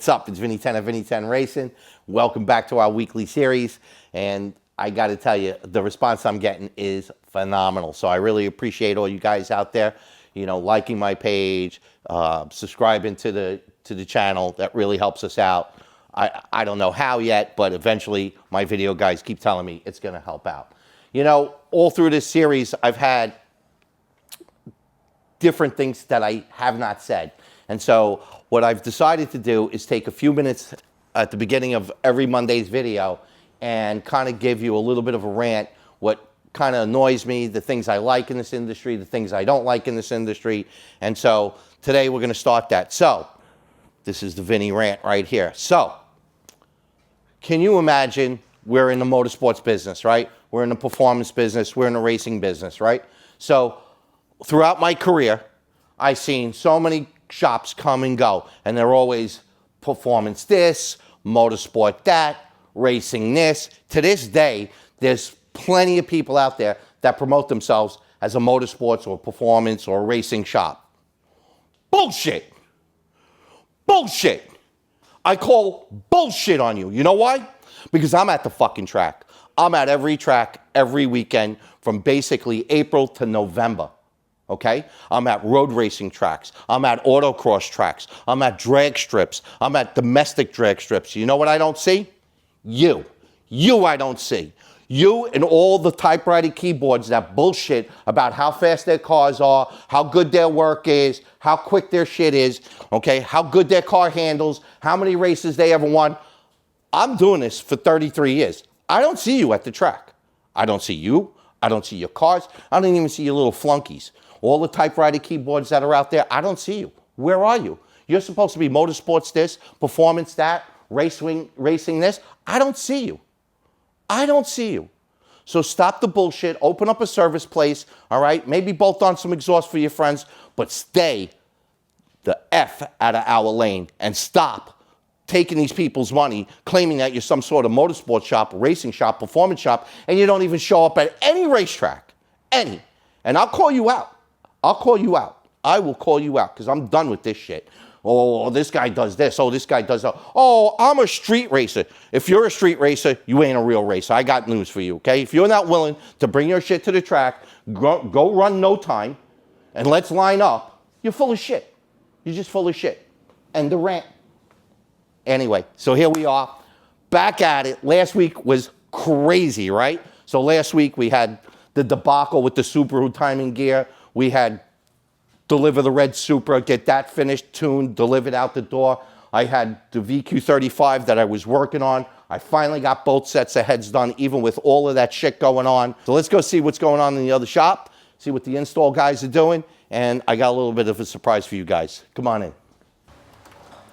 What's up? It's Vinny Ten at Vinny Ten Racing. Welcome back to our weekly series. And I got to tell you, the response I'm getting is phenomenal. So I really appreciate all you guys out there, you know, liking my page, subscribing to the channel. That really helps us out. I don't know how yet, but eventually my video guys keep telling me it's going to help out. You know, all through this series, I've had different things that I have not said. And so what I've decided to do is take a few minutes at the beginning of every Monday's video and kind of give you a little bit of a rant, what kind of annoys me, the things I like in this industry, the things I don't like in this industry. And so today we're going to start that. So this is the Vinny rant right here. So can you imagine we're in the motorsports business, right? We're in the performance business. We're in the racing business, right? So throughout my career, I've seen so many shops come and go, and they're always performance this, motorsport that, racing this. To this day, there's plenty of people out there that promote themselves as a motorsports or performance or racing shop. Bullshit. Bullshit. I call bullshit on you. You know why? Because I'm at the fucking track. I'm at every track every weekend from basically April to November. Okay? I'm at road racing tracks. I'm at autocross tracks. I'm at drag strips. I'm at domestic drag strips. You know what I don't see? You. You I don't see. You and all the typewriter keyboards that bullshit about how fast their cars are, how good their work is, how quick their shit is, okay? How good their car handles, how many races they ever won. I'm doing this for 33 years. I don't see you at the track. I don't see you. I don't see your cars. I don't even see your little flunkies. All the typewriter keyboards that are out there, I don't see you. Where are you? You're supposed to be motorsports this, performance that, racing this. I don't see you. I don't see you. So stop the bullshit. Open up a service place, all right? Maybe bolt on some exhaust for your friends, but stay the F out of our lane and stop taking these people's money, claiming that you're some sort of motorsports shop, racing shop, performance shop, and you don't even show up at any racetrack. Any. And I'll call you out. I'll call you out. I will call you out because I'm done with this shit. Oh, this guy does this. Oh, this guy does that. Oh, I'm a street racer. If you're a street racer, you ain't a real racer. I got news for you, okay? If you're not willing to bring your shit to the track, go run no time, and let's line up, you're full of shit. You're just full of shit. End the rant. Anyway, so here we are, back at it. Last week was crazy, right? So last week we had the debacle with the Subaru timing gear. We had deliver the red Supra, get that finished, tuned, delivered out the door. I had the VQ35 that I was working on. I finally got both sets of heads done, even with all of that shit going on. So let's go see what's going on in the other shop, see what the install guys are doing, and I got a little bit of a surprise for you guys. Come on in.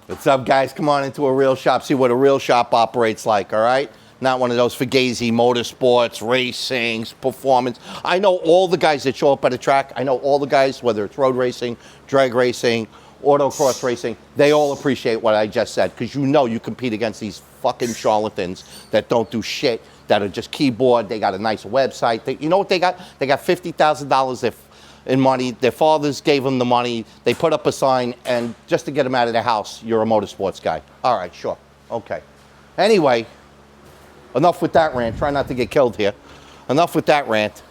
What's up, guys? Come on into a real shop, see what a real shop operates like, all right? Not one of those fugazi motorsports, racings, performance. I know all the guys that show up at a track. I know all the guys, whether it's road racing, drag racing, autocross racing. They all appreciate what I just said because you know you compete against these fucking charlatans that don't do shit, that are just keyboard. They got a nice website. You know what they got? They got $50,000 in money. Their fathers gave them the money. They put up a sign, and just to get them out of their house, you're a motorsports guy. All right, sure. Okay. Anyway, enough with that rant. Try not to get killed here. Enough with that rant.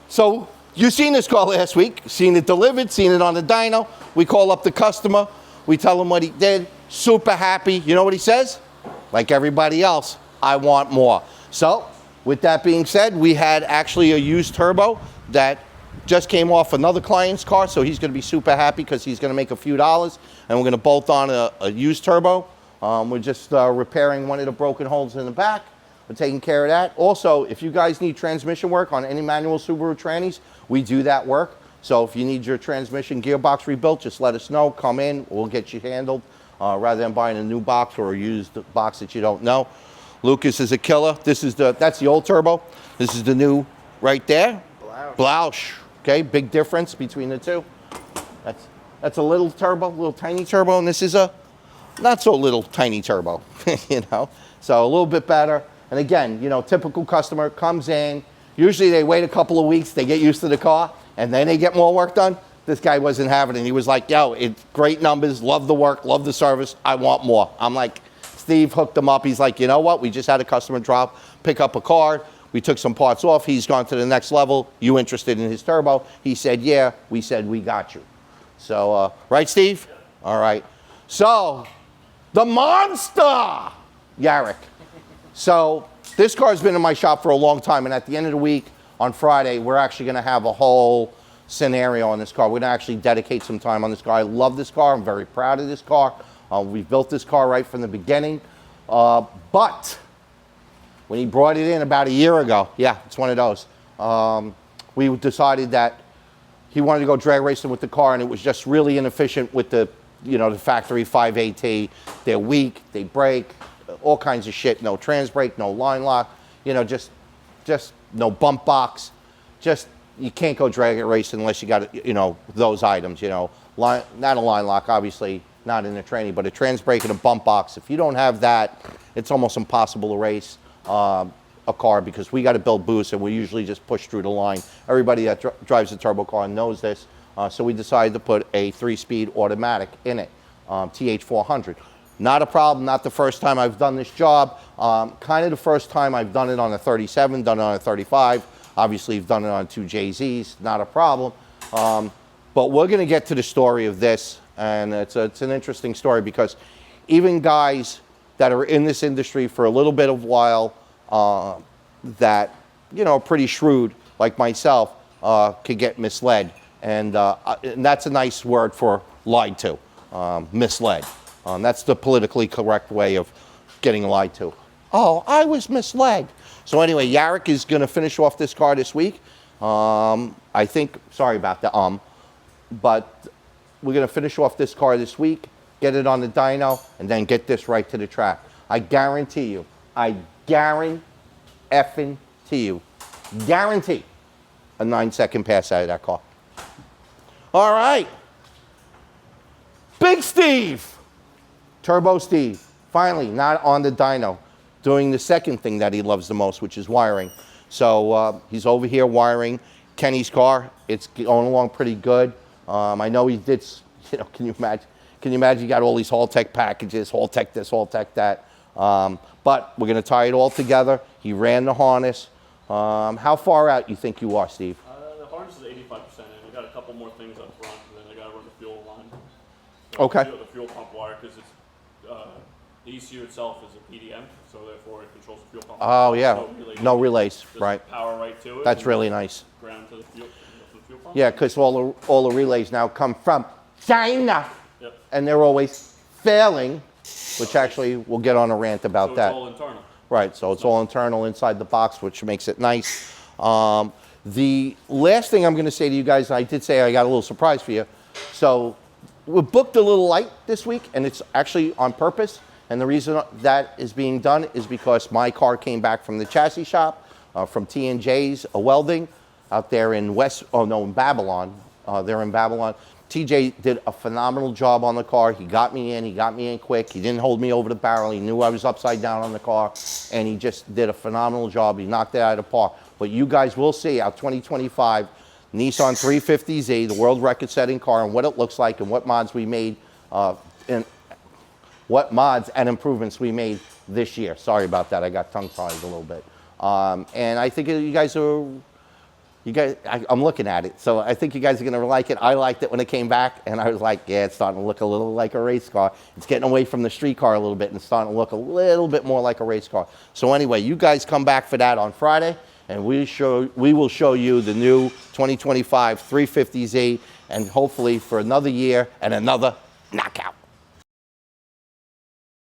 So you seen this car last week. Seen it delivered. Seen it on the dyno. We call up the customer. We tell him what he did. Super happy. You know what he says? Like everybody else, I want more. So with that being said, we had actually a used turbo that just came off another client's car. So he's going to be super happy because he's going to make a few dollars. And we're going to bolt on a used turbo. We're just repairing one of the broken holes in the back. We're taking care of that. Also, if you guys need transmission work on any manual Subaru trannies, we do that work. So if you need your transmission gearbox rebuilt, just let us know. Come in. We'll get you handled rather than buying a new box or a used box that you don't know. Lucas is a killer. That's the old turbo. This is the new right there. Bloush. Okay, big difference between the two. That's a little turbo, little tiny turbo, and this is a not so little tiny turbo, you know, so a little bit better. And again, you know, typical customer comes in, usually they wait a couple of weeks, they get used to the car, and then they get more work done. this guy wasn't having it. He was like, yo, it's great numbers, love the work, love the service, I want more. I'm like, Steve hooked him up. He's like, you know what? We just had a customer pick up a car. We took some parts off. He's gone to the next level. You interested in his turbo? He said, yeah. We said, we got you. So, right, Steve? Yeah. All right. So, the monster, Yarrick. So, this car's been in my shop for a long time. And at the end of the week, on Friday, we're actually going to have a whole scenario on this car. We're going to actually dedicate some time on this car. I love this car. I'm very proud of this car. We built this car right from the beginning. But when he brought it in about a year ago, yeah, it's one of those, we decided that he wanted to go drag racing with the car, and it was just really inefficient with the, the factory 5AT. They're weak, they break, all kinds of shit. No trans brake, no line lock, just no bump box. Just, you can't go drag it racing unless you got, those items, not a line lock, obviously, not in a tranny, but a trans brake and a bump box. If you don't have that, it's almost impossible to race a car, because we got to build boosts, and we usually just push through the line. Everybody that drives a turbo car knows this. So we decided to put a 3-speed automatic in it, TH400. Not a problem, not the first time I've done this job. Kind of the first time I've done it on a 37, done it on a 35. Obviously, you've done it on 2 JZs, not a problem. But we're going to get to the story of this, and it's an interesting story, because even guys that are in this industry for a little bit of while, that, pretty shrewd, like myself, could get misled. And that's a nice word for lied to, misled. That's the politically correct way of getting lied to. Oh, I was misled. So anyway, Yarrick is going to finish off this car this week. I think, sorry about the but we're going to finish off this car this week, get it on the dyno, and then get this right to the track. I guarantee you, I guarantee you, guarantee a 9-second pass out of that car. All right. Big Steve, Turbo Steve, finally not on the dyno, doing the second thing that he loves the most, which is wiring. So he's over here wiring Kenny's car. It's going along pretty good. I know he did, can you imagine? Can you imagine? You got all these Haltech packages, Haltech this, Haltech that. But we're going to tie it all together. He ran the harness. How far out you think you are, Steve? The harness is 85%, and we got a couple more things up front, and then I got to run the fuel line. So okay. The fuel pump wire, because it's the ECU itself is a PDM, so therefore it controls the fuel pump. Oh yeah, no relays, right? Power right to it. That's really nice. Ground to the fuel pump. Yeah, because all the relays now come from China, yep. And they're always failing, which actually we'll get on a rant about that. So it's all internal. Right, so it's all internal inside the box, which makes it nice. The last thing I'm going to say to you guys, I did say I got a little surprise for you. So we booked a little light this week, and it's actually on purpose. And the reason that is being done is because my car came back from the chassis shop, from T&J's Welding, out there in in Babylon. They're in Babylon. TJ did a phenomenal job on the car. He got me in quick. He didn't hold me over the barrel. He knew I was upside down on the car, and he just did a phenomenal job. He knocked it out of the park. But you guys will see our 2025 Nissan 350Z, the world record setting car, and what it looks like, and what mods we made, and what mods and improvements we made this year. Sorry about that. I got tongue-tied a little bit. And I think you guys are, I'm looking at it, so I think you guys are going to like it. I liked it when it came back, and I was like, yeah, it's starting to look a little like a race car. It's getting away from the street car a little bit and starting to look a little bit more like a race car. So anyway, you guys come back for that on Friday, and we will show you the new 2025 350Z, and hopefully for another year and another knockout.